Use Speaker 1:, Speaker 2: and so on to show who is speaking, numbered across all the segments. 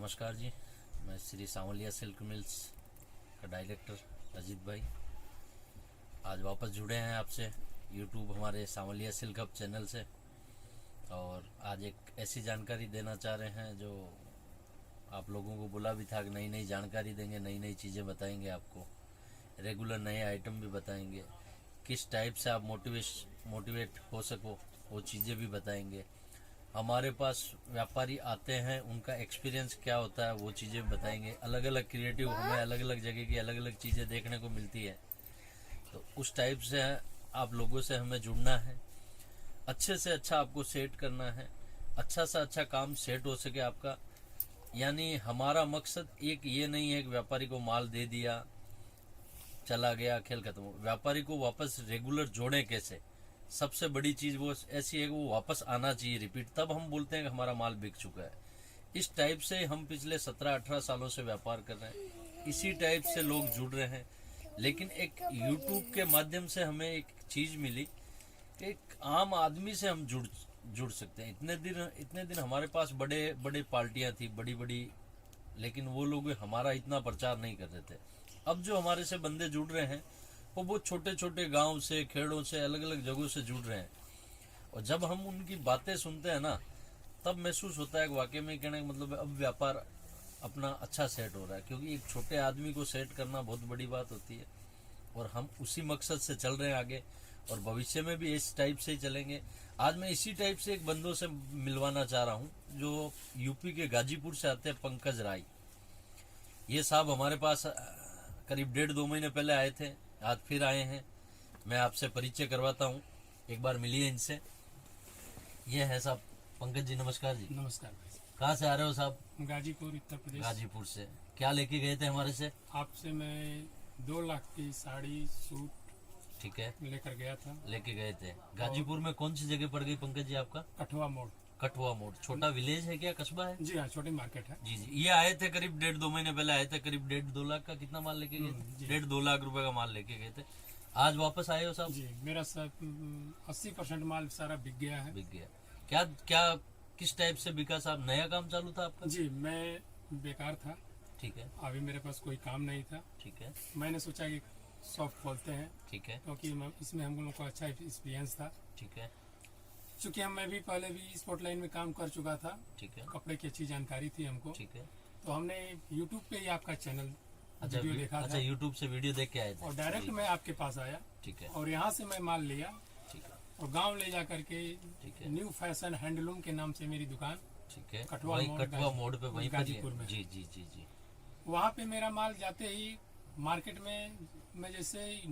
Speaker 1: नमस्कार जी, मैं Shri Sanwaliya silk mills का डायरेक्टर अजीत भाई आज वापस जुड़े हैं आपसे यूट्यूब हमारे सांवलिया सिल्क हब चैनल से। और आज एक ऐसी जानकारी देना चाह रहे हैं जो आप लोगों को बोला भी था कि नई नई जानकारी देंगे, नई नई चीज़ें बताएंगे, आपको रेगुलर नए आइटम भी बताएंगे, किस टाइप से आप मोटिवेट हो सको वो चीज़ें भी बताएंगे। हमारे पास व्यापारी आते हैं, उनका एक्सपीरियंस क्या होता है वो चीज़ें बताएंगे। अलग अलग क्रिएटिव हमें अलग अलग जगह की अलग अलग चीज़ें देखने को मिलती है, तो उस टाइप से आप लोगों से हमें जुड़ना है, अच्छे से अच्छा आपको सेट करना है, अच्छा से अच्छा काम सेट हो सके आपका। यानी हमारा मकसद एक ये नहीं है कि व्यापारी को माल दे दिया चला गया खेल खत्म हो। व्यापारी को वापस रेगुलर जोड़ें कैसे, सबसे बड़ी चीज़ वो ऐसी है कि वो वापस आना चाहिए रिपीट, तब हम बोलते हैं कि हमारा माल बिक चुका है। इस टाइप से हम पिछले 17-18 सालों से व्यापार कर रहे हैं, इसी टाइप से लोग जुड़ रहे हैं। लेकिन एक यूट्यूब के माध्यम से हमें एक चीज़ मिली कि एक आम आदमी से हम जुड़ सकते हैं। इतने दिन हमारे पास बड़े बड़े पार्टियां थी, बड़ी बड़ी, लेकिन वो लोग हमारा इतना प्रचार नहीं कर रहे थे। अब जो हमारे से बंदे जुड़ रहे हैं वो बहुत छोटे छोटे गांव से, खेड़ों से, अलग अलग जगहों से जुड़ रहे हैं। और जब हम उनकी बातें सुनते हैं ना, तब महसूस होता है कि वाकई में कहने का मतलब अब व्यापार अपना अच्छा सेट हो रहा है, क्योंकि एक छोटे आदमी को सेट करना बहुत बड़ी बात होती है। और हम उसी मकसद से चल रहे हैं आगे, और भविष्य में भी इस टाइप से ही चलेंगे। आज मैं इसी टाइप से एक बंदों से मिलवाना चाह रहा हूँ जो यूपी के गाजीपुर से आते हैं, पंकज राय। ये साहब हमारे पास करीब 1.5-2 महीने पहले आए थे, आज फिर आए हैं। मैं आपसे परिचय करवाता हूँ, एक बार मिलिए इनसे। ये है साहब पंकज जी, नमस्कार जी।
Speaker 2: नमस्कार भाई।
Speaker 1: कहाँ से आ रहे हो साहब?
Speaker 2: गाजीपुर, उत्तर प्रदेश।
Speaker 1: गाजीपुर से। क्या लेके गए थे हमारे से?
Speaker 2: आपसे मैं 2 लाख की साड़ी सूट
Speaker 1: ठीक है,
Speaker 2: लेकर गया था।
Speaker 1: लेके गए थे। गाजीपुर में कौन सी जगह पड़ गई पंकज जी आपका?
Speaker 2: कठुआ मोड़।
Speaker 1: कठुआ मोड़ छोटा विलेज है क्या, कस्बा है?
Speaker 2: जी हाँ, छोटी मार्केट है।
Speaker 1: जी जी। ये आए थे करीब 1.5-2 महीने पहले आए थे, करीब 1.5-2 लाख का कितना माल लेके गए थे? 1.5-2 लाख रुपए का माल लेके गए थे। आज वापस आए हो साहब?
Speaker 2: जी, मेरा सब 80% माल सारा बिक गया है।
Speaker 1: बिक गया। क्या क्या किस टाइप से बिका साहब? नया काम चालू था आपका?
Speaker 2: जी, मैं बेकार था।
Speaker 1: ठीक है,
Speaker 2: अभी मेरे पास कोई काम नहीं था।
Speaker 1: ठीक है,
Speaker 2: मैंने सोचा कि शॉप खोलते हैं,
Speaker 1: ठीक है,
Speaker 2: क्योंकि इसमें हम लोगों को अच्छा एक्सपीरियंस था।
Speaker 1: ठीक है,
Speaker 2: चूँकि मैं भी पहले भी स्पोर्ट लाइन में काम कर चुका था,
Speaker 1: ठीक है,
Speaker 2: कपड़े की अच्छी जानकारी थी हमको।
Speaker 1: ठीक है।
Speaker 2: तो हमने यूट्यूब पे ही आपका चैनल
Speaker 1: अच्छा,
Speaker 2: वीडियो देखा
Speaker 1: अच्छा,
Speaker 2: था,
Speaker 1: यूट्यूब से वीडियो देख के आए थे
Speaker 2: और डायरेक्ट
Speaker 1: जी,
Speaker 2: मैं आपके पास आया।
Speaker 1: ठीक है,
Speaker 2: और यहाँ से मैं माल लिया
Speaker 1: ठीक है,
Speaker 2: और गांव ले जा करके
Speaker 1: ठीक है,
Speaker 2: न्यू फैशन हैंडलूम के नाम से मेरी दुकान,
Speaker 1: ठीक है।
Speaker 2: कठुआ
Speaker 1: वही
Speaker 2: मोड़,
Speaker 1: कठुआ मोड़ पे वहीं पर ही
Speaker 2: गाजीपुर
Speaker 1: है।
Speaker 2: में।
Speaker 1: जी जी जी जी।
Speaker 2: वहाँ पे मेरा माल जाते ही मार्केट में मैं जैसे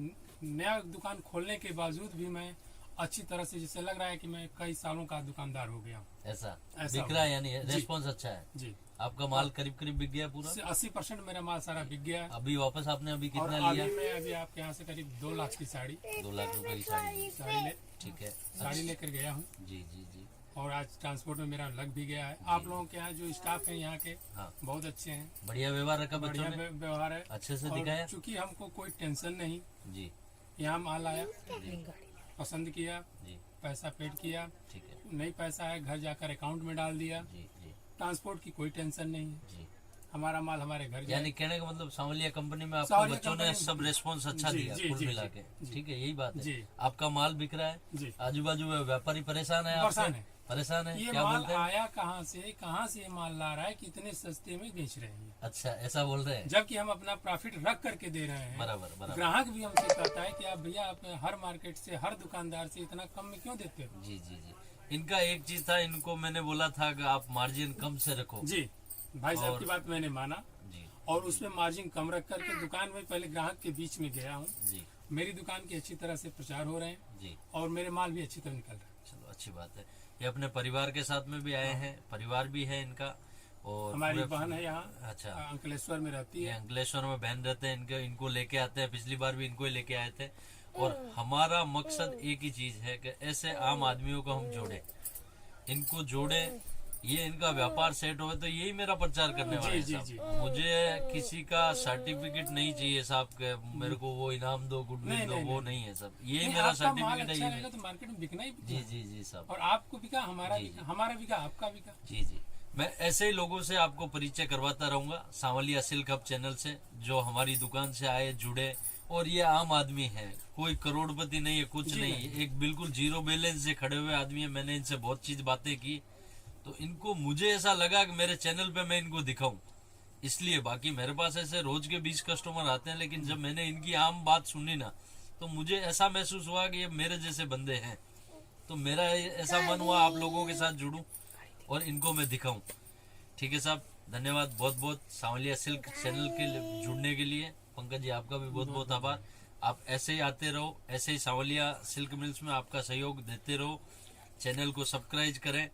Speaker 2: नया दुकान खोलने के बावजूद भी मैं अच्छी तरह से, जैसे लग रहा है कि मैं कई सालों का दुकानदार हो गया हूँ।
Speaker 1: ऐसा
Speaker 2: ऐसा
Speaker 1: बिक रहा है,
Speaker 2: हुआ।
Speaker 1: यानी
Speaker 2: जी।
Speaker 1: रेस्पॉन्स अच्छा है।
Speaker 2: जी,
Speaker 1: आपका माल करीब करीब बिक गया पूरा?
Speaker 2: 80% मेरा माल सारा बिक गया है।
Speaker 1: अभी वापस आपने अभी
Speaker 2: और
Speaker 1: कितना लिया?
Speaker 2: अभी मैं अभी आपके यहाँ से करीब 2 लाख की
Speaker 1: 2 लाख रुपए की साड़ी। ठीक है,
Speaker 2: साड़ी लेकर गया हूँ।
Speaker 1: जी जी जी।
Speaker 2: और आज ट्रांसपोर्ट में मेरा लग भी गया है। आप लोगों के यहाँ जो स्टाफ है यहाँ के,
Speaker 1: हाँ,
Speaker 2: बहुत अच्छे हैं,
Speaker 1: बढ़िया व्यवहार रखा बच्चों
Speaker 2: बढ़िया
Speaker 1: ने,
Speaker 2: व्यवहार है।
Speaker 1: अच्छे से
Speaker 2: और
Speaker 1: दिखाया।
Speaker 2: चूंकि हमको कोई टेंशन नहीं,
Speaker 1: जी
Speaker 2: यहाँ माल आया,
Speaker 1: जी
Speaker 2: पसंद किया,
Speaker 1: जी।
Speaker 2: पैसा पेड किया,
Speaker 1: ठीक है,
Speaker 2: नहीं पैसा है घर जाकर अकाउंट में डाल दिया।
Speaker 1: जी जी
Speaker 2: ट्रांसपोर्ट की कोई टेंशन नहीं है,
Speaker 1: जी।
Speaker 2: हमारा माल हमारे घर जाए।
Speaker 1: यानी कहने का मतलब सांवलिया कंपनी में आपको
Speaker 2: सांवलिया
Speaker 1: बच्चों ने
Speaker 2: कंपनी-
Speaker 1: सब रेस्पॉन्स अच्छा
Speaker 2: जी,
Speaker 1: दिया
Speaker 2: जी,
Speaker 1: कुल
Speaker 2: जी,
Speaker 1: मिला
Speaker 2: जी,
Speaker 1: के।
Speaker 2: जी।
Speaker 1: ठीक है, यही बात है।
Speaker 2: जी।
Speaker 1: आपका माल बिक रहा है,
Speaker 2: जी,
Speaker 1: आजू बाजू में व्यापारी परेशान है,
Speaker 2: परेशान
Speaker 1: आपसे
Speaker 2: है।
Speaker 1: परेशान है,
Speaker 2: ये
Speaker 1: क्या
Speaker 2: माल
Speaker 1: बोलते हैं?
Speaker 2: आया कहाँ से ये माल ला रहा है, कितने सस्ते में बेच रहे हैं,
Speaker 1: अच्छा, ऐसा बोल रहे हैं।
Speaker 2: जबकि हम अपना प्रॉफिट रख करके दे रहे हैं।
Speaker 1: बराबर बराबर।
Speaker 2: ग्राहक भी हमसे कहता है कि आप भैया आप हर मार्केट से, हर दुकानदार से इतना कम में क्यों देते हो?
Speaker 1: जी जी जी। इनका एक चीज था, इनको मैंने बोला था कि आप मार्जिन कम से रखो।
Speaker 2: जी, भाई साहब
Speaker 1: और-
Speaker 2: की बात मैंने माना,
Speaker 1: जी
Speaker 2: और उसमें मार्जिन कम रख करके दुकान में पहले ग्राहक के बीच में गया हूँ।
Speaker 1: जी
Speaker 2: मेरी दुकान के अच्छी तरह से प्रचार हो रहे हैं
Speaker 1: जी।
Speaker 2: और मेरे माल भी अच्छी तरह निकल रहे हैं।
Speaker 1: चलो, अच्छी बात है। ये अपने परिवार के साथ में भी आए हैं, परिवार भी है इनका, और
Speaker 2: हमारी
Speaker 1: पूरे-
Speaker 2: बहन है यहाँ,
Speaker 1: अच्छा,
Speaker 2: अंकलेश्वर में रहती
Speaker 1: ये
Speaker 2: है।
Speaker 1: अंकलेश्वर में बहन रहते हैं, इनको लेके आते हैं, पिछली बार भी इनको ही लेके आए थे। और हमारा मकसद एक ही चीज है कि ऐसे आम आदमियों को हम जोड़े, इनको जोड़े, ये इनका व्यापार सेट हो, तो यही मेरा प्रचार करने वाला है
Speaker 2: जी,
Speaker 1: साहब।
Speaker 2: जी।
Speaker 1: मुझे किसी का सर्टिफिकेट नहीं चाहिए साहब के मेरे को वो इनाम दो, गुडविल
Speaker 2: नहीं,
Speaker 1: दो,
Speaker 2: नहीं,
Speaker 1: वो
Speaker 2: नहीं।
Speaker 1: नहीं है सब, यही
Speaker 2: नहीं,
Speaker 1: मेरा
Speaker 2: आपका माल
Speaker 1: सर्टिफिकेट
Speaker 2: अच्छा
Speaker 1: है
Speaker 2: रहेगा
Speaker 1: ये।
Speaker 2: तो मार्केट में बिकना ही बिकना
Speaker 1: जी
Speaker 2: है।
Speaker 1: जी जी साहब।
Speaker 2: और आपको बिका, हमारा
Speaker 1: जी,
Speaker 2: बिका, हमारा बिका, आपका बिका।
Speaker 1: जी जी। मैं ऐसे ही लोगों से आपको परिचय करवाता रहूंगा सांवलिया सिल्क हब चैनल से, जो हमारी दुकान से आए, जुड़े। और ये आम आदमी है, कोई करोड़पति नहीं है, कुछ
Speaker 2: जी
Speaker 1: नहीं
Speaker 2: नहीं।
Speaker 1: है, एक बिल्कुल जीरो बैलेंस से खड़े हुए आदमी है। मैंने इनसे बहुत चीज बातें की, तो इनको मुझे ऐसा लगा कि मेरे चैनल पे मैं इनको दिखाऊं, इसलिए। बाकी मेरे पास ऐसे रोज के 20 कस्टमर आते हैं, लेकिन जब मैंने इनकी आम बात सुनी ना, तो मुझे ऐसा महसूस हुआ कि ये मेरे जैसे बंदे हैं। तो मेरा ऐसा मन हुआ आप लोगों के साथ जुड़ूं और इनको मैं दिखाऊं। ठीक है साहब, धन्यवाद बहुत बहुत सांवलिया सिल्क चैनल के जुड़ने के लिए। पंकज जी आपका भी बहुत बहुत आभार। आप ऐसे ही आते रहो, ऐसे ही सांवलिया सिल्क मिल्स में आपका सहयोग देते रहो। चैनल को सब्सक्राइब करें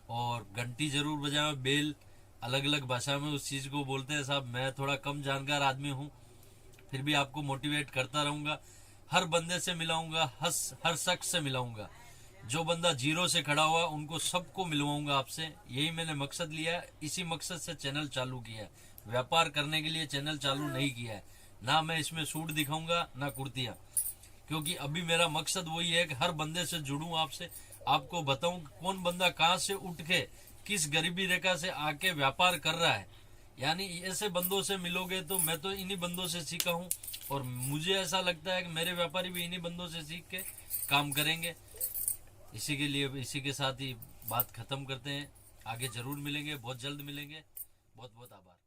Speaker 1: और घंटी जरूर बजाएं, बेल। अलग अलग भाषा में उस चीज़ को बोलते हैं साहब, मैं थोड़ा कम जानकार आदमी हूँ, फिर भी आपको मोटिवेट करता रहूँगा। हर बंदे से मिलाऊंगा, हर शख्स से मिलाऊंगा। जो बंदा जीरो से खड़ा हुआ उनको सबको मिलवाऊंगा आपसे। यही मैंने मकसद लिया है, इसी मकसद से चैनल चालू किया है। व्यापार करने के लिए चैनल चालू नहीं किया है। ना मैं इसमें सूट दिखाऊंगा ना कुर्तियां, क्योंकि अभी मेरा मकसद वही है कि हर बंदे से जुड़ूं आपसे, आपको बताऊं कि कौन बंदा कहां से उठ के किस गरीबी रेखा से आके व्यापार कर रहा है। यानी ऐसे बंदों से मिलोगे तो मैं तो इन्हीं बंदों से सीखा हूँ, और मुझे ऐसा लगता है कि मेरे व्यापारी भी इन्हीं बंदों से सीख के काम करेंगे। इसी के लिए, इसी के साथ ही बात खत्म करते हैं। आगे जरूर मिलेंगे, बहुत जल्द मिलेंगे। बहुत बहुत आभार।